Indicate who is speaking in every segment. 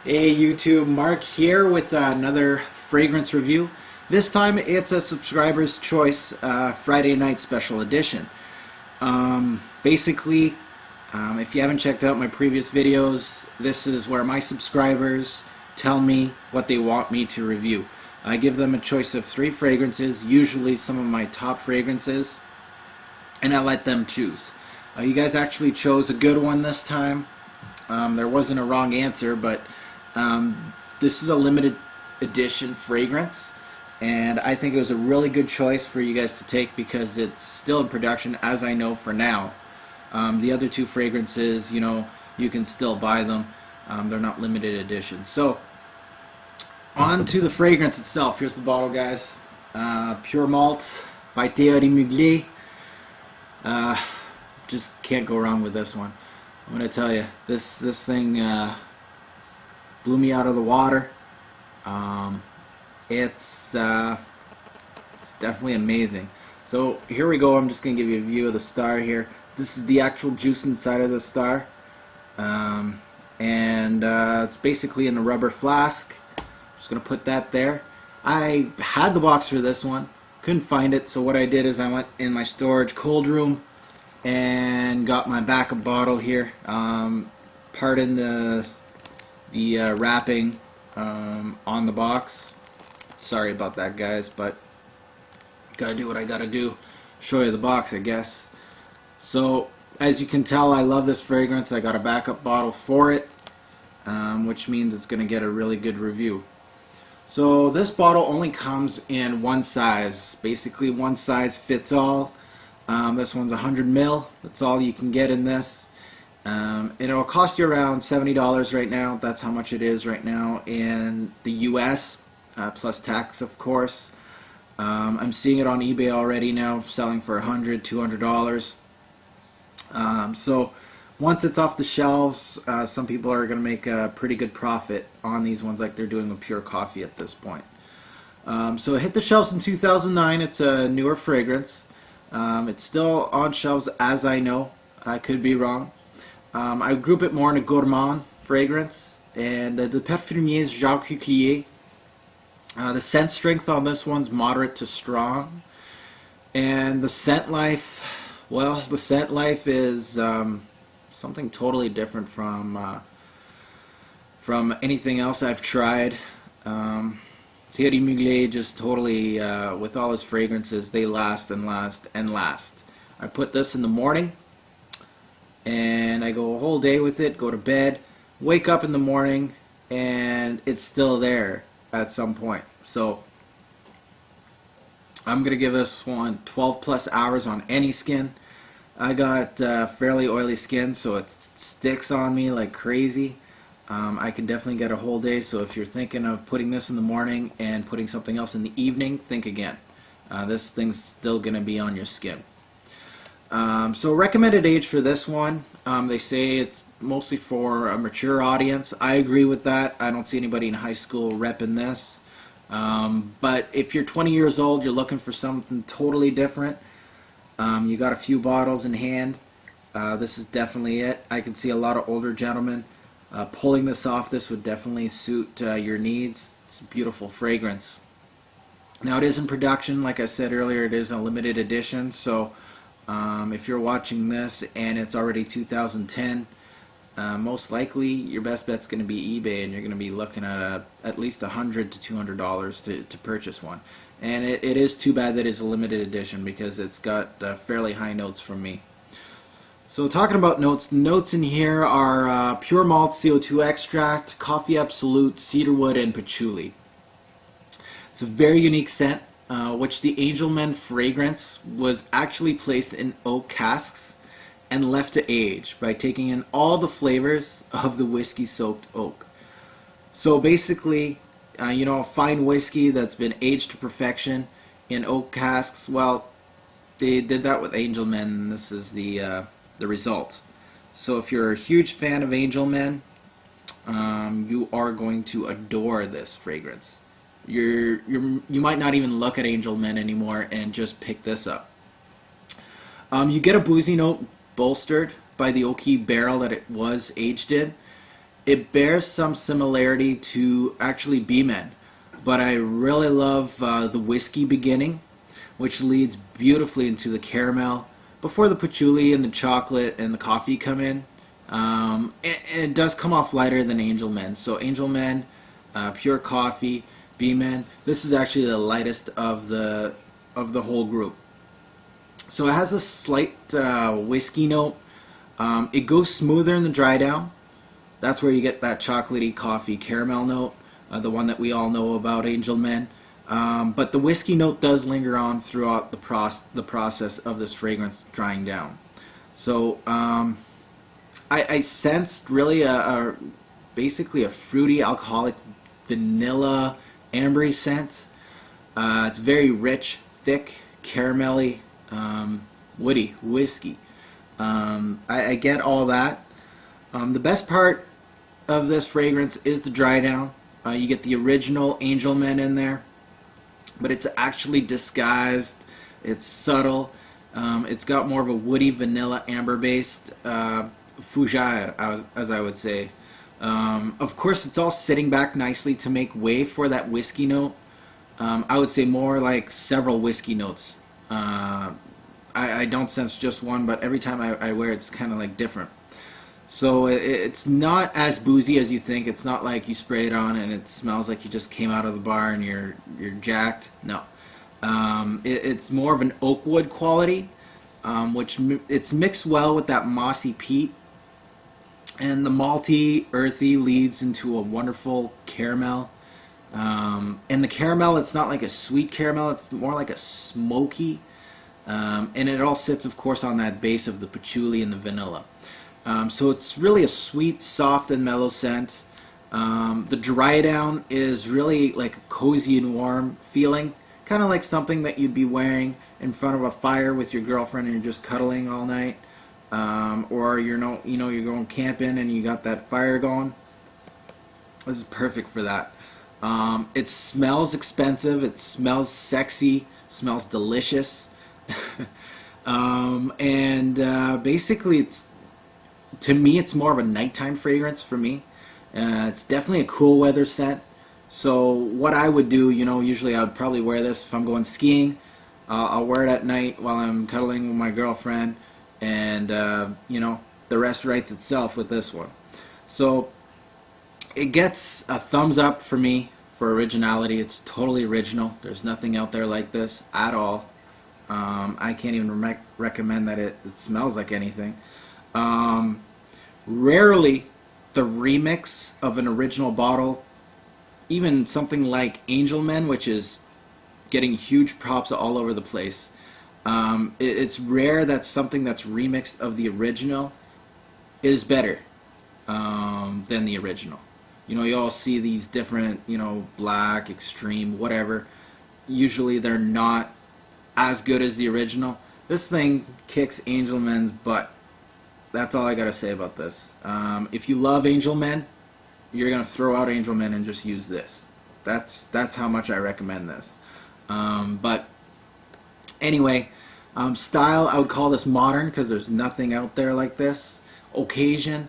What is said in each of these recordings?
Speaker 1: Hey YouTube, Mark here with another fragrance review. This time it's a subscriber's choice Friday night special edition. Basically, if you haven't checked out my previous videos, this is where my subscribers tell me what they want me to review. I give them a choice of 3 fragrances, usually some of my top fragrances, and I let them choose. You guys actually chose a good one this time. There wasn't a wrong answer, but this is a limited edition fragrance, and I think it was a really good choice for you guys to take because it's still in production, as I know for now. The other 2 fragrances, you know, you can still buy them. They're not limited editions. So, on to the fragrance itself. Here's the bottle, guys. Pure Malt by Thierry Mugler. Just can't go wrong with this one. I'm gonna tell you, this thing blew me out of the water. It's definitely amazing. So here we go. I'm just gonna give you a view of the star here. This is the actual juice inside of the star, and it's basically in the rubber flask. Just gonna put that there. I had the box for this one, couldn't find it, so what I did is I went in my storage cold room and got my backup bottle here. Pardon the wrapping on the box. Sorry about that, guys, but gotta do what I gotta do. Show you the box, I guess. So as you can tell, I love this fragrance. I got a backup bottle for it, which means it's gonna get a really good review. So this bottle only comes in one size. Basically, one size fits all. This one's 100 ml. That's all you can get in this. And it'll cost you around $70 right now. That's how much it is right now in the US, plus tax, of course. I'm seeing it on eBay already now, selling for $100, $200. So once it's off the shelves, some people are going to make a pretty good profit on these ones, like they're doing with Pure Coffee at this point. So it hit the shelves in 2009. It's a newer fragrance. It's still on shelves, as I know. I could be wrong. I group it more in a gourmand fragrance, and the parfumier is Jacques Cuclier. The scent strength on this one's moderate to strong, and the scent life, well, the scent life is something totally different from anything else I've tried. Thierry Mugler just totally, with all his fragrances, they last and last and last. I put this in the morning, and I go a whole day with it, go to bed, wake up in the morning, and it's still there at some point. So I'm going to give this one 12 plus hours on any skin. I got fairly oily skin, so it sticks on me like crazy. I can definitely get a whole day, so if you're thinking of putting this in the morning and putting something else in the evening, think again. This thing's still going to be on your skin. So recommended age for this one, they say it's mostly for a mature audience. I agree with that. I don't see anybody in high school repping this. But if you're 20 years old, you're looking for something totally different, you got a few bottles in hand, this is definitely it. I can see a lot of older gentlemen pulling this off. This would definitely suit your needs. It's a beautiful fragrance. Now it is in production, like I said earlier, it is a limited edition, so if you're watching this and it's already 2010, most likely your best bet's going to be eBay, and you're going to be looking at at least $100 to $200 to purchase one. And it is too bad that it's a limited edition because it's got fairly high notes from me. So talking about notes in here are Pure Malt CO2 extract, Coffee Absolute, Cedarwood, and Patchouli. It's a very unique scent, which the Angelman fragrance was actually placed in oak casks and left to age by taking in all the flavors of the whiskey-soaked oak. So basically, you know, a fine whiskey that's been aged to perfection in oak casks, well, they did that with Angelman, and this is the result. So if you're a huge fan of Angelman, you are going to adore this fragrance. You might not even look at Angelman anymore and just pick this up. You get a boozy note bolstered by the oaky barrel that it was aged in, It bears some similarity to actually B-Men, but I really love the whiskey beginning, which leads beautifully into the caramel before the patchouli and the chocolate and the coffee come in. And it does come off lighter than Angel Men. So Angel Men, pure coffee, B-Men. This is actually the lightest of the whole group. So it has a slight whiskey note. It goes smoother in the Drydown. That's where you get that chocolatey coffee caramel note, the one that we all know about, Angel Men. But the whiskey note does linger on throughout the process of this fragrance drying down. So I sensed really basically a fruity, alcoholic, vanilla, ambery scent. It's very rich, thick, caramelly, woody, whiskey. I get all that. The best part of this fragrance is the Drydown. You get the original Angel Men in there, but it's actually disguised. It's subtle. It's got more of a woody, vanilla, amber-based fougère, as I would say. Of course, it's all sitting back nicely to make way for that whiskey note. I would say more like several whiskey notes. I don't sense just one, but every time I wear it, it's kind of like different. So it's not as boozy as you think. It's not like you spray it on and it smells like you just came out of the bar and you're jacked. No. It's more of an oak wood quality, which it's mixed well with that mossy peat. And the malty, earthy leads into a wonderful caramel. And the caramel, it's not like a sweet caramel. It's more like a smoky. And it all sits, of course, on that base of the patchouli and the vanilla. So it's really a sweet, soft, and mellow scent. The Drydown is really like a cozy and warm feeling, kind of like something that you'd be wearing in front of a fire with your girlfriend and you're just cuddling all night, or you're going camping and you got that fire going. This is perfect for that. It smells expensive. It smells sexy. Smells delicious. Basically, to me, it's more of a nighttime fragrance for me. It's definitely a cool weather scent. So what I would do, usually I would probably wear this if I'm going skiing. I'll wear it at night while I'm cuddling with my girlfriend, and the rest writes itself with this one. So it gets a thumbs up for me for originality. It's totally original. There's nothing out there like this at all. I can't even recommend that it smells like anything. Rarely the remix of an original bottle, even something like Angel Men, which is getting huge props all over the place. It's rare that something that's remixed of the original is better than the original. You all see these different, black, extreme, whatever. Usually they're not as good as the original. This thing kicks Angel Men's butt. That's all I gotta say about this. If you love Angel Men, you're gonna throw out Angel Men and just use this. That's how much I recommend this. But anyway, style, I would call this modern because there's nothing out there like this. Occasion,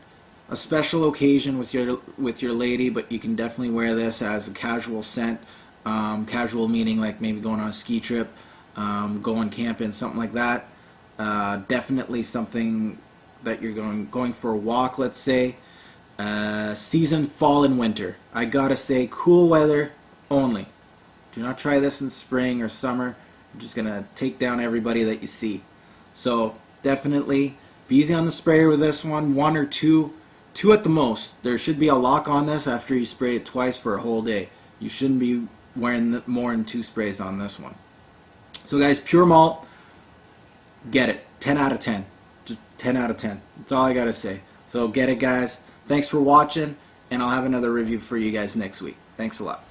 Speaker 1: a special occasion with your lady, but you can definitely wear this as a casual scent. Casual meaning like maybe going on a ski trip, going camping, something like that. Definitely something that you're going for a walk, let's say. Season, fall and winter. I gotta say, cool weather only. Do not try this in spring or summer. You're just gonna take down everybody that you see. So definitely be easy on the sprayer with this one. One or two at the most. There should be a lock on this after you spray it twice for a whole day. You shouldn't be wearing more than 2 sprays on this one. So guys, Pure Malt, get it. 10 out of 10. Just 10 out of 10. That's all I gotta say. So get it, guys. Thanks for watching, and I'll have another review for you guys next week. Thanks a lot.